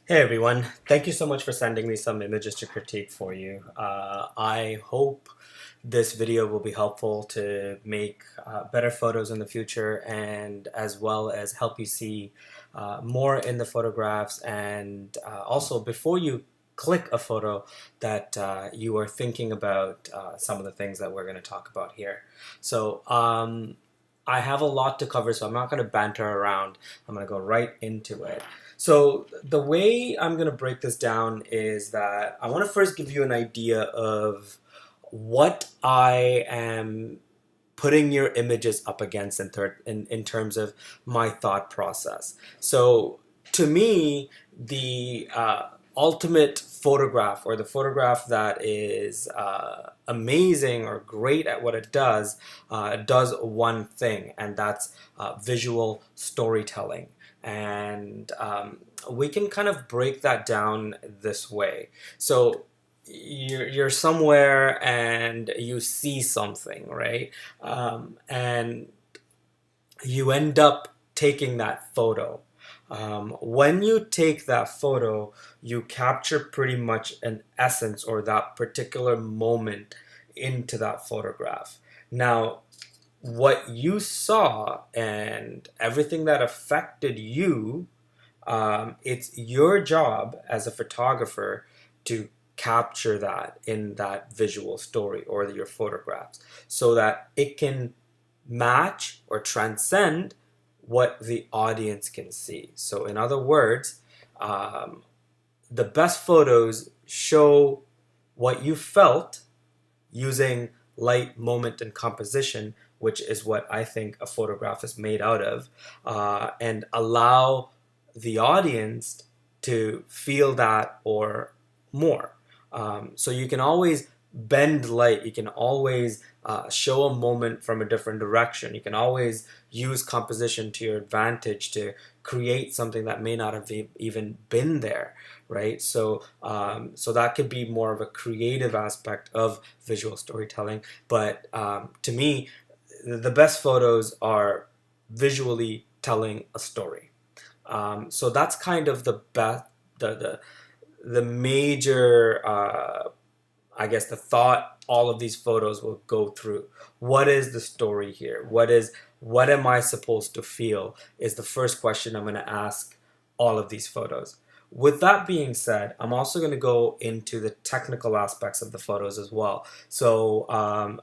Hey everyone, thank you so much for sending me some images to critique for you. I hope this video will be helpful to make better photos in the future and as well as help you see more in the photographs and also before you click a photo that you are thinking about some of the things that we're going to talk about here. So I have a lot to cover, so I'm not going to banter around. I'm going to go right into it. So the way I'm going to break this down is that I want to first give you an idea of what I am putting your images up against in terms of my thought process. So to me, the ultimate photograph or the photograph that is amazing or great at what it does one thing, and that's visual storytelling. And we can kind of break that down this way. So you're somewhere and you see something, right? And you end up taking that photo. When you take that photo, you capture pretty much an essence or that particular moment into that photograph. Now, what you saw and everything that affected you, it's your job as a photographer to capture that in that visual story or your photographs so that it can match or transcend what the audience can see. So, in other words, um, the best photos show what you felt using light, moment, and composition, which is what I think a photograph is made out of, and allow the audience to feel that or more. So you can always bend light, you can always show a moment from a different direction, you can always use composition to your advantage to create something that may not have even been there, right? So that could be more of a creative aspect of visual storytelling. But to me, the best photos are visually telling a story. So that's kind of the best, the major, I guess, the thought all of these photos will go through. What is the story here? What am I supposed to feel? Is the first question I'm going to ask all of these photos. With that being said, I'm also going to go into the technical aspects of the photos as well. So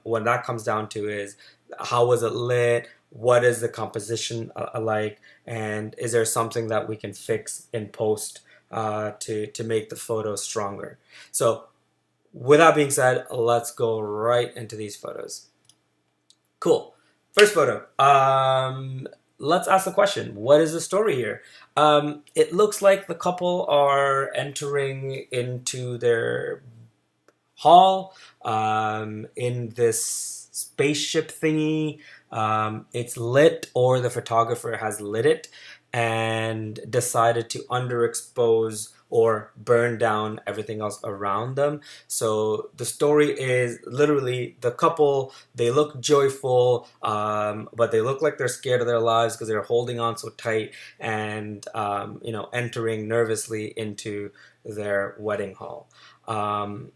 when that comes down to is how was it lit? What is the composition like? And is there something that we can fix in post to make the photo stronger? So with that being said, let's go right into these photos. Cool. First photo. Let's ask the question. What is the story here? It looks like the couple are entering into their hall in this spaceship thingy. It's lit, or the photographer has lit it and decided to underexpose or burn down everything else around them. So the story is literally the couple, they look joyful, but they look like they're scared of their lives because they're holding on so tight and, entering nervously into their wedding hall. Um,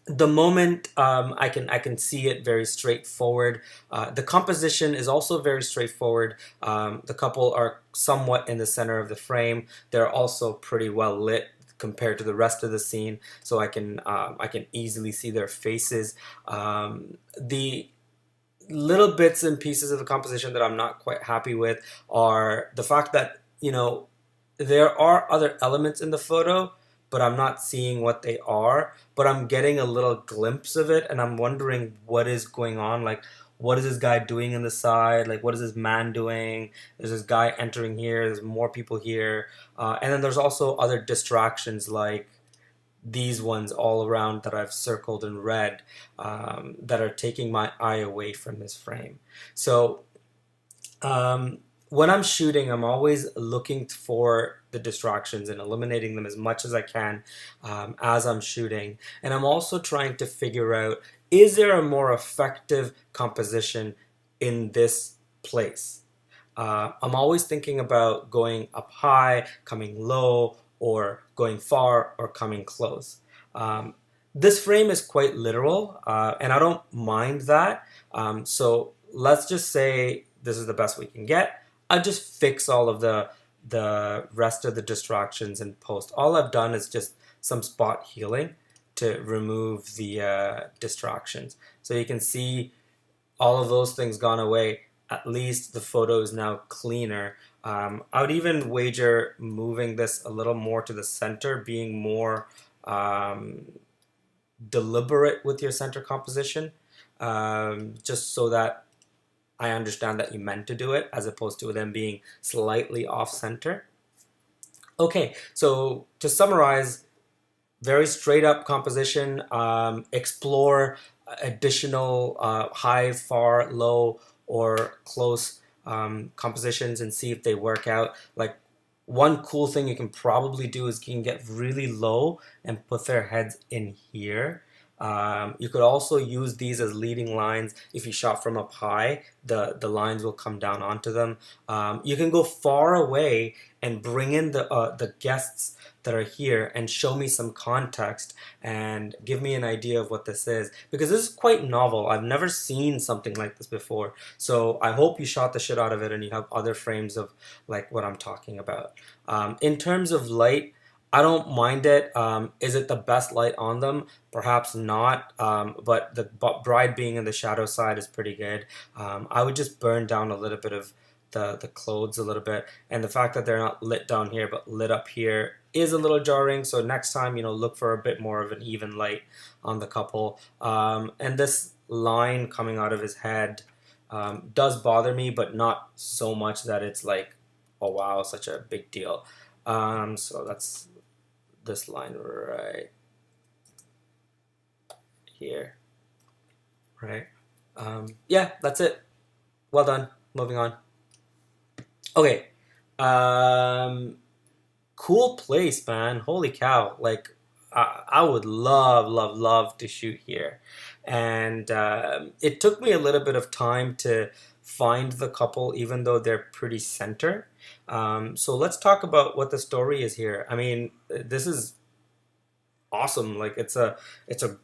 the moment I can see it very straightforward. The composition is also very straightforward. The couple are somewhat in the center of the frame. They're also pretty well lit compared to the rest of the scene, so I can easily see their faces. The little bits and pieces of the composition that I'm not quite happy with are the fact that there are other elements in the photo, but I'm not seeing what they are. But I'm getting a little glimpse of it, and I'm wondering what is going on. Like, what is this guy doing in the side? Like, what is this man doing? There's this guy entering here. There's more people here, and then there's also other distractions like these ones all around that I've circled in red that are taking my eye away from this frame. So um, when I'm shooting, I'm always looking for the distractions and eliminating them as much as I can as I'm shooting. And I'm also trying to figure out, is there a more effective composition in this place? I'm always thinking about going up high, coming low, or going far or coming close. Um, this frame is quite literal, and I don't mind that. So let's just say this is the best we can get. I just fix all of the rest of the distractions in post. All I've done is just some spot healing to remove the distractions. So you can see all of those things gone away. At least the photo is now cleaner. I would even wager moving this a little more to the center, being more um, deliberate with your center composition, just so that I understand that you meant to do it, as opposed to them being slightly off center. Okay, so to summarize, very straight up composition. Explore additional high, far, low, or close compositions and see if they work out. Like, one cool thing you can probably do is you can get really low and put their heads in here. You could also use these as leading lines. If you shot from up high, the lines will come down onto them. You can go far away and bring in the guests that are here and show me some context and give me an idea of what this is, because this is quite novel. I've never seen something like this before, so I hope you shot the shit out of it and you have other frames of like what I'm talking about. In terms of light, I don't mind it. Is it the best light on them? Perhaps not, but the bride being in the shadow side is pretty good. I would just burn down a little bit of the clothes a little bit, and the fact that they're not lit down here but lit up here is a little jarring. So next time, look for a bit more of an even light on the couple. And this line coming out of his head does bother me, but not so much that it's like, oh wow, such a big deal. So that's this line right here, right? Yeah, that's it. Well done. Moving on. Okay. Cool place, man. Holy cow. Like, I would love, love, love to shoot here. And it took me a little bit of time to find the couple, even though they're pretty center. So let's talk about what the story is here. I mean, this is awesome. Like, it's a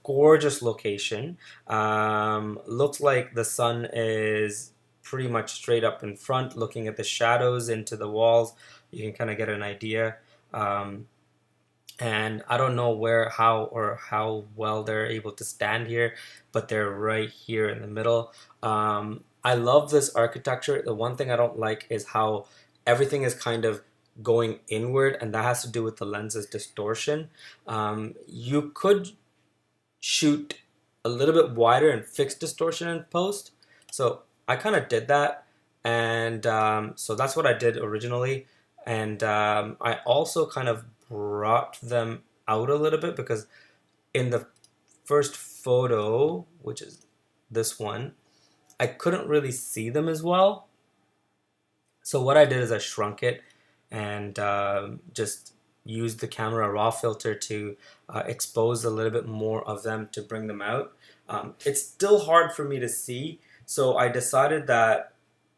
gorgeous location. Looks like the sun is pretty much straight up in front, looking at the shadows into the walls. You can kind of get an idea. Um, and I don't know how well they're able to stand here, but they're right here in the middle. I love this architecture. The one thing I don't like is how everything is kind of going inward, and that has to do with the lens's distortion. You could shoot a little bit wider and fix distortion in post. So I kind of did that, and so that's what I did originally. And I also kind of brought them out a little bit, because in the first photo, which is this one, I couldn't really see them as well. So what I did is I shrunk it and just used the camera raw filter to expose a little bit more of them to bring them out. It's still hard for me to see, so I decided that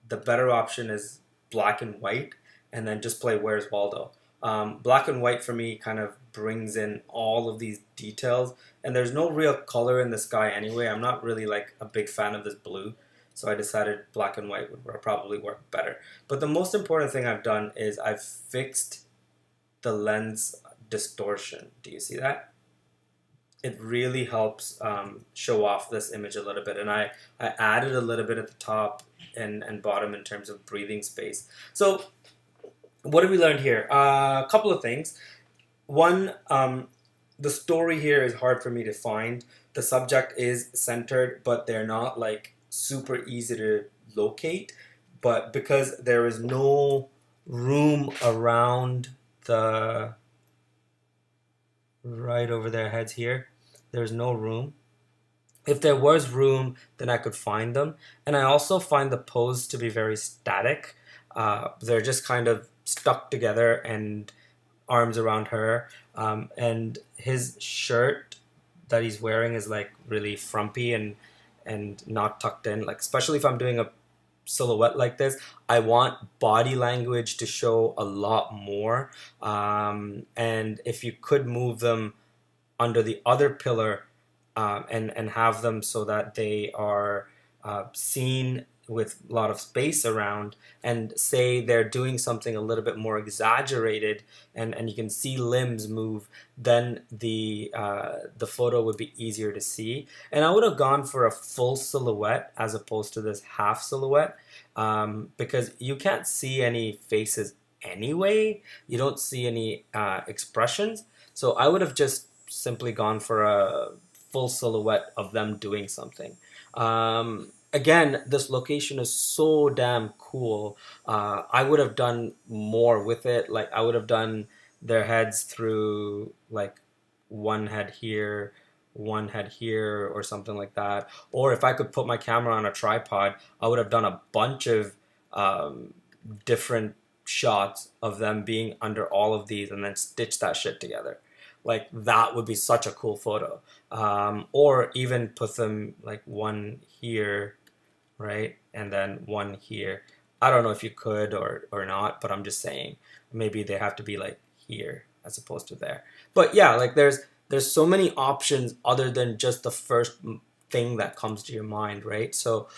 the better option is black and white, and then just play Where's Waldo. Black and white for me kind of brings in all of these details, and there's no real color in the sky anyway. I'm not really like a big fan of this blue, so I decided black and white would probably work better. But the most important thing I've done is I've fixed the lens distortion. Do you see that? It really helps show off this image a little bit, and I added a little bit at the top and bottom in terms of breathing space. So what have we learned here? A couple of things. One, the story here is hard for me to find. The subject is centered, but they're not like super easy to locate. But because there is no room around the right over their heads here, there's no room. If there was room, then I could find them. And I also find the pose to be very static. They're just kind of stuck together and arms around her. And his shirt that he's wearing is like really frumpy and not tucked in. Like, especially if I'm doing a silhouette like this, I want body language to show a lot more. And if you could move them under the other pillar, and have them so that they are seen with a lot of space around, and say they're doing something a little bit more exaggerated, and you can see limbs move, then the photo would be easier to see. And I would have gone for a full silhouette as opposed to this half silhouette, because you can't see any faces anyway. You don't see any expressions. So I would have just simply gone for a full silhouette of them doing something. Again, this location is so damn cool. I would have done more with it. Like, I would have done their heads through like one head here, one head here, or something like that. Or if I could put my camera on a tripod, I would have done a bunch of um, different shots of them being under all of these and then stitch that shit together. Like, that would be such a cool photo. Or even put them like one here, right? And then one here. I don't know if you could or not, but I'm just saying maybe they have to be like here as opposed to there. But yeah, like there's so many options other than just the first thing that comes to your mind, right? So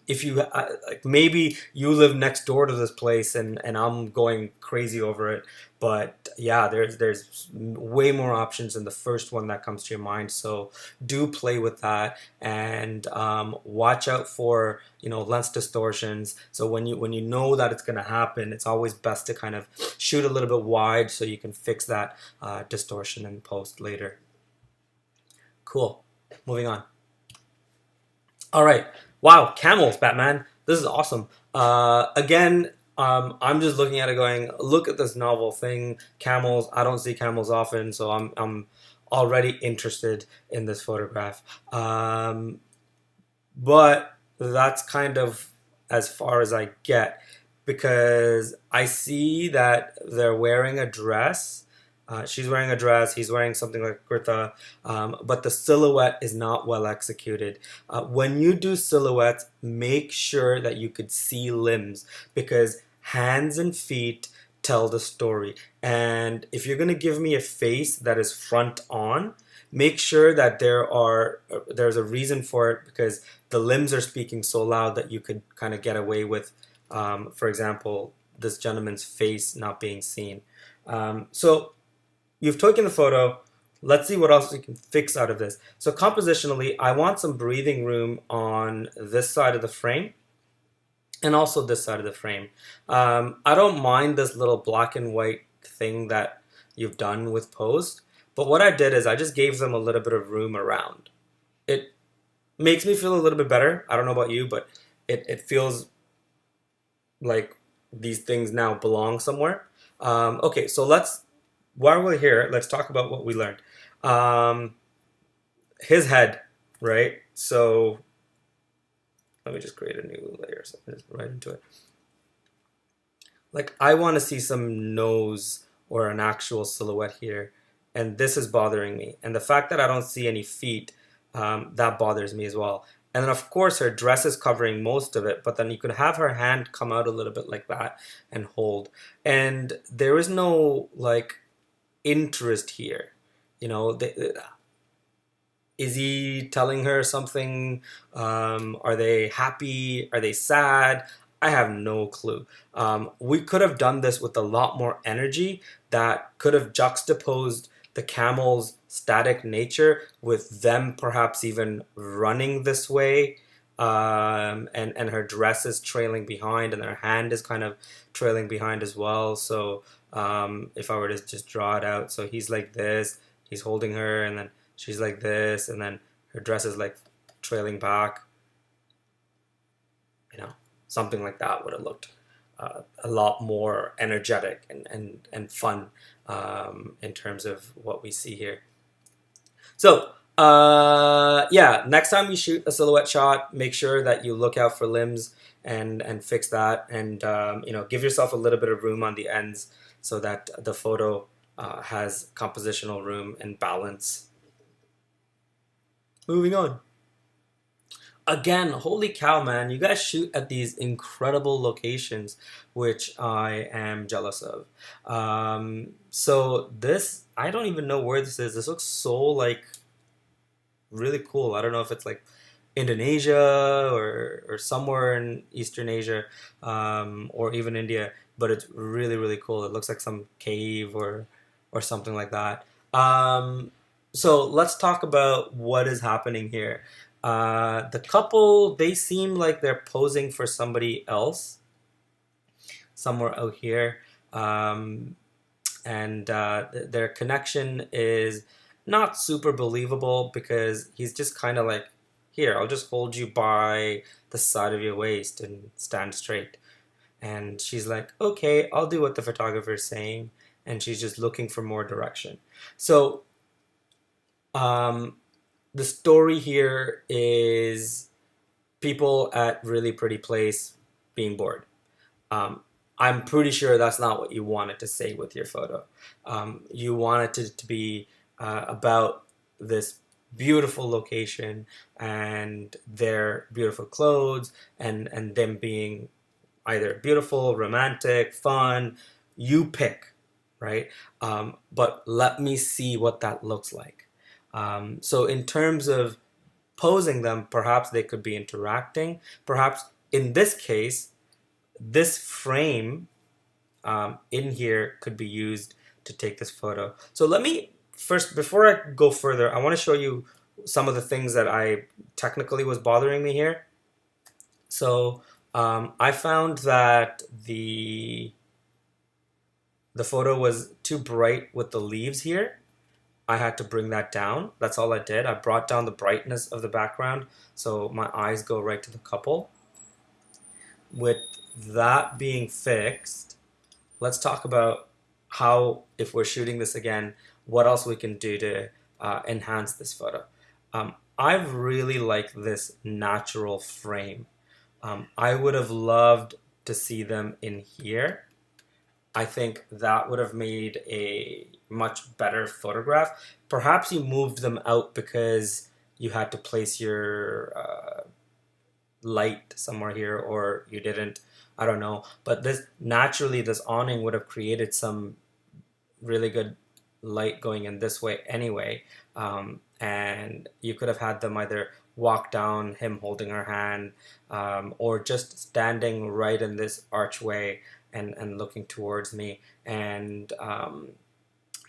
if you like, maybe you live next door to this place and I'm going crazy over it, but yeah, there's way more options than the first one that comes to your mind. So do play with that, and watch out for, you know, lens distortions. So when you know that it's going to happen, it's always best to kind of shoot a little bit wide so you can fix that distortion in post later. Cool. Moving on. All right. Wow, camels, Batman. This is awesome. Again, I'm just looking at it going, look at this novel thing. Camels. I don't see camels often, so I'm already interested in this photograph. But that's kind of as far as I get, because I see that they're wearing a dress. She's wearing a dress, he's wearing something like kurta, but the silhouette is not well executed. When you do silhouettes, make sure that you could see limbs, because hands and feet tell the story. And if you're going to give me a face that is front on, make sure that there's a reason for it, because the limbs are speaking so loud that you could kind of get away with, for example, this gentleman's face not being seen. So you've taken the photo. Let's see what else we can fix out of this. So compositionally, I want some breathing room on this side of the frame and also this side of the frame. I don't mind this little black and white thing that you've done with pose, but what I did is I just gave them a little bit of room around. It makes me feel a little bit better. I don't know about you, but it feels like these things now belong somewhere. Okay, so while we're here, let's talk about what we learned. His head, right? So let me just create a new layer, so I'm just right into it. Like, I want to see some nose or an actual silhouette here, and this is bothering me. And the fact that I don't see any feet, that bothers me as well. And then of course her dress is covering most of it, but then you could have her hand come out a little bit like that and hold. And there is no like interest here. You know, is he telling her something? Are they happy? Are they sad? I have no clue. We could have done this with a lot more energy that could have juxtaposed the camel's static nature with them perhaps even running this way, and her dress is trailing behind and her hand is kind of trailing behind as well. So if I were to just draw it out, so he's like this, he's holding her, and then she's like this, and then her dress is like trailing back. You know, something like that would have looked a lot more energetic and fun, in terms of what we see here. So yeah, next time you shoot a silhouette shot, make sure that you look out for limbs and fix that, and you know, give yourself a little bit of room on the ends so that the photo has compositional room and balance. Moving on. again, holy cow, man, you guys shoot at these incredible locations, which I am jealous of. So this, I don't even know where this is. This looks so like really cool. I don't know if it's like Indonesia or somewhere in Eastern Asia, or even India, but it's really, really cool. It looks like some cave or something like that. So let's talk about what is happening here. The couple, they seem like they're posing for somebody else somewhere out here. Um, and their connection is not super believable because he's just kind of like, here, I'll just hold you by the side of your waist and stand straight. And she's like, okay, I'll do what the photographer is saying. And she's just looking for more direction. So um, the story here is people at really pretty place being bored. Um, I'm pretty sure that's not what you wanted to say with your photo. You wanted it to be about this beautiful location and their beautiful clothes and them being either beautiful, romantic, fun. You pick, right? But let me see what that looks like. So in terms of posing them, perhaps they could be interacting. Perhaps in this case, this frame in here could be used to take this photo. So let me first, before I go further, I want to show you some of the things that I technically was bothering me here. So I found that the photo was too bright with the leaves here. I had to bring that down. That's all I did. I brought down the brightness of the background so my eyes go right to the couple. With that being fixed, let's talk about how, if we're shooting this again, what else we can do to enhance this photo. I really like this natural frame. I would have loved to see them in here. I think that would have made a much better photograph. Perhaps you moved them out because you had to place your light somewhere here, or you didn't. I don't know. But this awning would have created some really good light going in this way anyway. And you could have had them either walk down, him holding her hand, or just standing right in this archway and looking towards me. And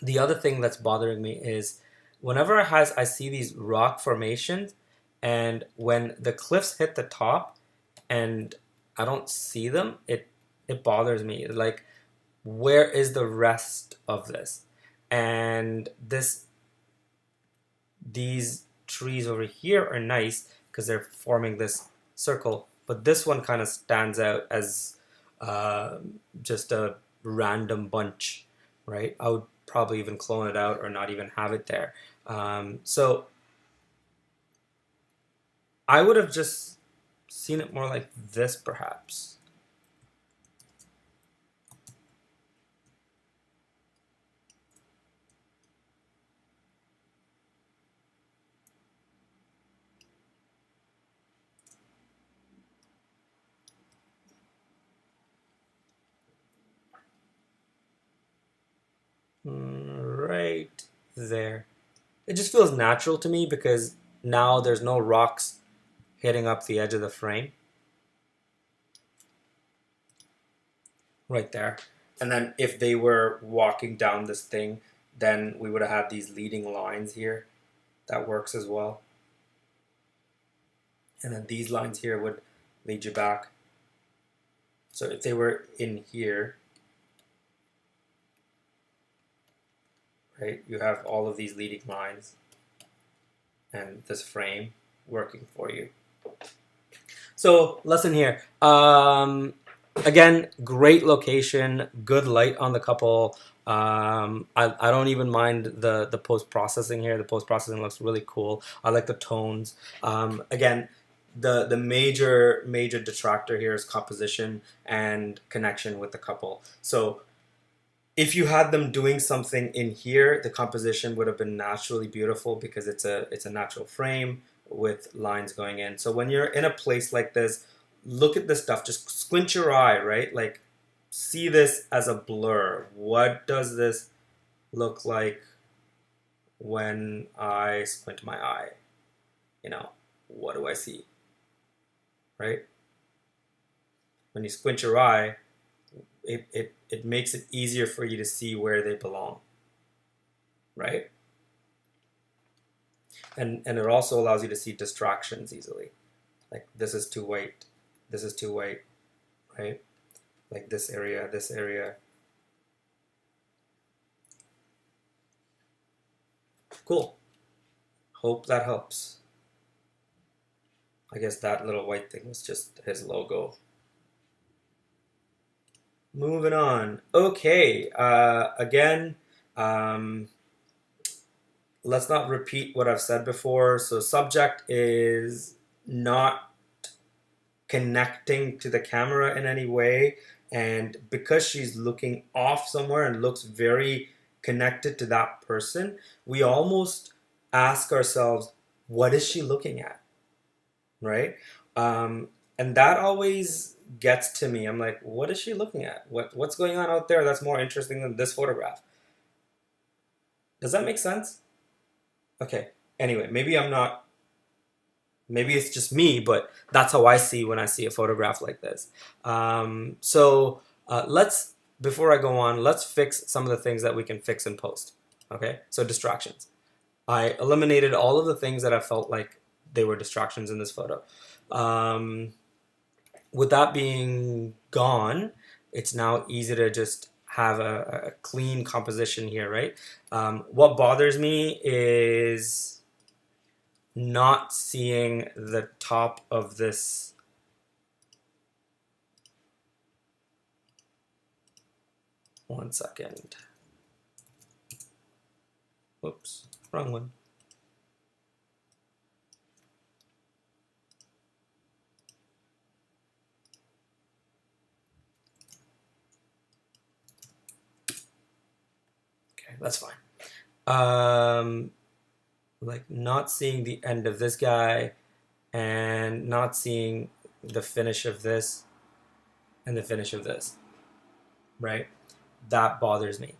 the other thing that's bothering me is whenever I see these rock formations, and when the cliffs hit the top and I don't see them, it bothers me. Like, where is the rest of this? And these trees over here are nice because they're forming this circle, but this one kind of stands out as uh, just a random bunch, right? I would probably even clone it out or not even have it there. So I would have just seen it more like this, perhaps. Right there. It just feels natural to me because now there's no rocks hitting up the edge of the frame. Right there. And then if they were walking down this thing, then we would have had these leading lines here. That works as well. And then these lines here would lead you back. So if they were in here, right, you have all of these leading lines and this frame working for you. So lesson here. Again, great location, good light on the couple. I don't even mind the post-processing here. The post-processing looks really cool. I like the tones. Again, the major detractor here is composition and connection with the couple. So if you had them doing something in here, the composition would have been naturally beautiful because it's a natural frame with lines going in. So when you're in a place like this, look at this stuff. Just squint your eye, right? Like, see this as a blur. What does this look like when I squint my eye? You know, what do I see? Right? When you squint your eye, it makes it easier for you to see where they belong. Right? And it also allows you to see distractions easily. Like, this is too white. This is too white. Right? Like this area, this area. Cool. Hope that helps. I guess that little white thing was just his logo. Moving on. Okay. Again, let's not repeat what I've said before. So subject is not connecting to the camera in any way. And because she's looking off somewhere and looks very connected to that person, we almost ask ourselves, what is she looking at? Right? And that always gets to me. I'm like, what is she looking at? What's going on out there that's more interesting than this photograph? Does that make sense? Okay. Anyway, maybe it's just me, but that's how I see when I see a photograph like this. Before I go on, let's fix some of the things that we can fix in post. Okay, so distractions. I eliminated all of the things that I felt like they were distractions in this photo. With that being gone, it's now easy to just have a clean composition here, right? What bothers me is not seeing the top of this. One second. Whoops, wrong one. Okay, that's fine. Like not seeing the end of this guy and not seeing the finish of this and the finish of this, right? That bothers me.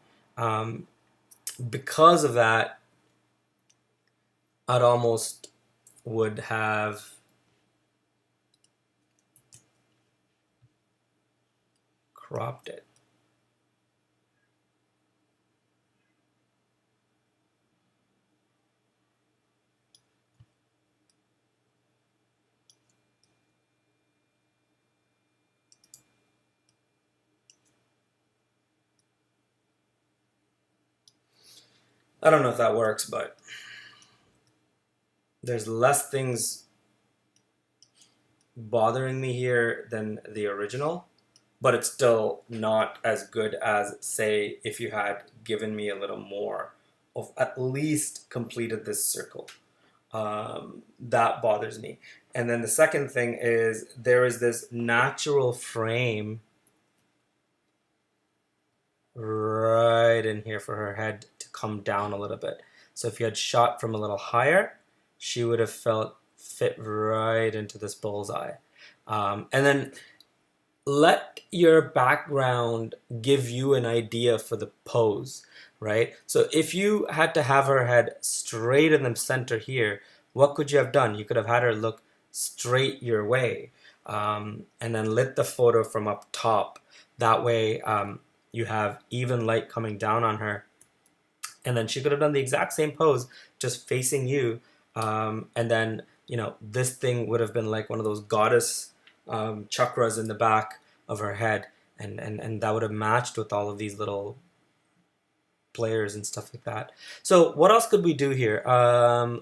Because of that, I'd almost would have cropped it. I don't know if that works, but there's less things bothering me here than the original, but it's still not as good as, say, if you had given me a little more of at least completed this circle. That bothers me. And then the second thing is there is this natural frame right in here for her head to come down a little bit. So if you had shot from a little higher, she would have fit right into this bullseye. And then let your background give you an idea for the pose, right? So if you had to have her head straight in the center here, what could you have done? You could have had her look straight your way, and then lit the photo from up top. That way, you have even light coming down on her, and then she could have done the exact same pose, just facing you, and then, you know, this thing would have been like one of those goddess chakras in the back of her head, and that would have matched with all of these little players and stuff like that. So what else could we do here?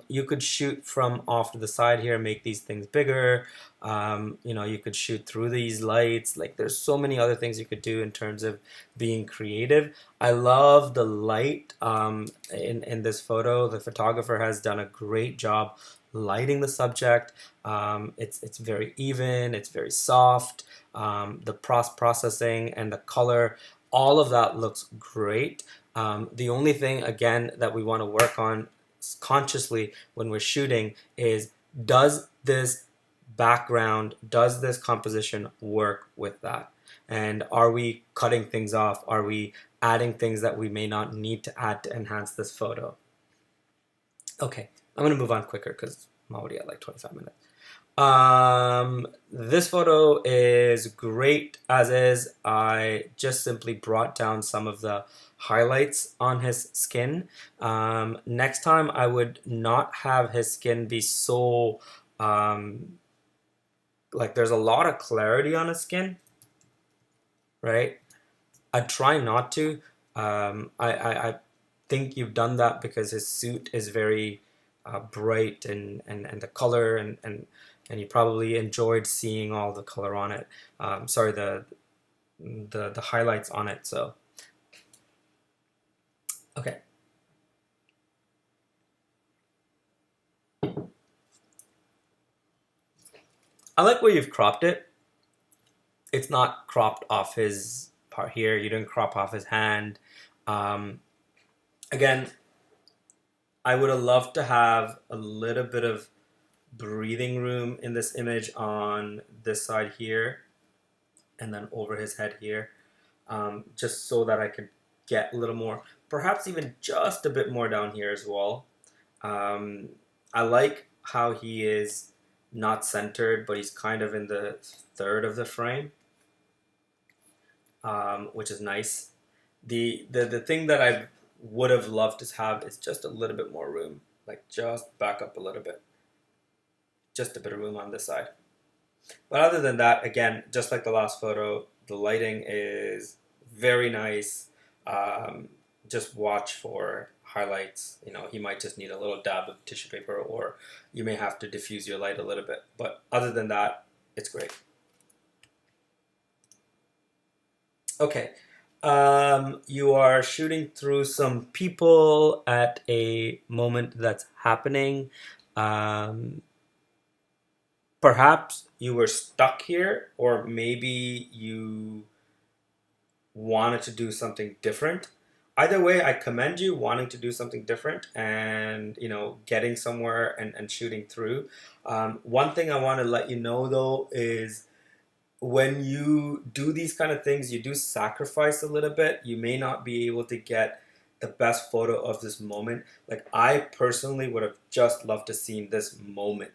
You could shoot from off to the side here, make these things bigger. You know, you could shoot through these lights. Like, there's so many other things you could do in terms of being creative. I love the light in this photo. The photographer has done a great job lighting the subject. It's very even, it's very soft. The processing and the color, all of that looks great. The only thing, again, that we want to work on consciously when we're shooting is Does this background, does this composition work with that? And are we cutting things off? Are we adding things that we may not need to add to enhance this photo? Okay, I'm gonna move on quicker because I'm already at like 25 minutes. This photo is great as is. I just simply brought down some of the highlights on his skin. Next time I would not have his skin be so like there's a lot of clarity on his skin, right? I try not to. I think you've done that because his suit is very bright and the color and you probably enjoyed seeing all the color on it. Sorry, the highlights on it. So okay. I like where you've cropped it. It's not cropped off his part here. You didn't crop off his hand. Um, Again, I would have loved to have a little bit of breathing room in this image on this side here and then over his head here, just so that I could get a little more, perhaps even just a bit more down here as well. I like how he is not centered, but he's kind of in the third of the frame, which is nice. The thing that I would have loved to have is just a little bit more room, like just back up a little bit, just a bit of room on this side. But other than that, again, just like the last photo, the lighting is very nice. Um, just watch for highlights. You know, he might just need a little dab of tissue paper, or you may have to diffuse your light a little bit. But other than that, it's great. Okay. You are shooting through some people at a moment that's happening. Um, Perhaps you were stuck here, or maybe you wanted to do something different. Either way, I commend you wanting to do something different and getting somewhere and shooting through. One thing I want to let you know though is when you do these kind of things, you do sacrifice a little bit. You may not be able to get the best photo of this moment. Like I personally would have just loved to see this moment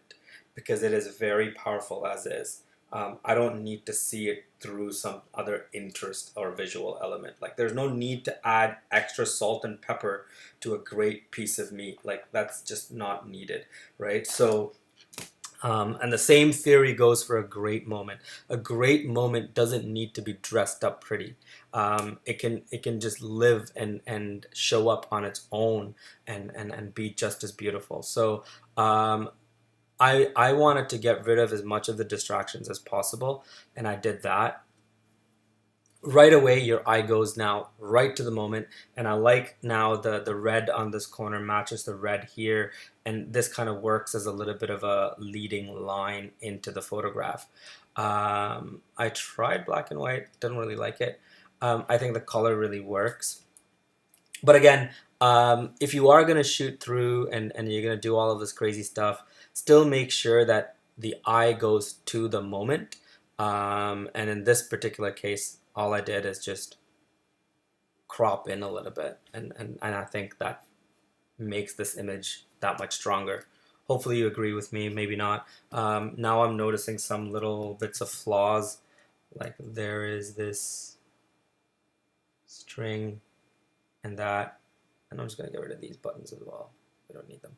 because it is very powerful as is. I don't need to see it through some other interest or visual element. Like there's no need to add extra salt and pepper to a great piece of meat. Like that's just not needed, right? So and the same theory goes for a great moment. A great moment doesn't need to be dressed up pretty. It can just live and show up on its own and be just as beautiful. So I wanted to get rid of as much of the distractions as possible, and I did that. Right away your eye goes now right to the moment, and I like now the red on this corner matches the red here, and this kind of works as a little bit of a leading line into the photograph. I tried black and white, didn't really like it. I think the color really works, but again, if you are going to shoot through and you're going to do all of this crazy stuff, still make sure that the eye goes to the moment. And in this particular case, all I did is just crop in a little bit. And I think that makes this image that much stronger. Hopefully you agree with me, maybe not. Now I'm noticing some little bits of flaws. Like there is this string and that. And I'm just going to get rid of these buttons as well. We don't need them.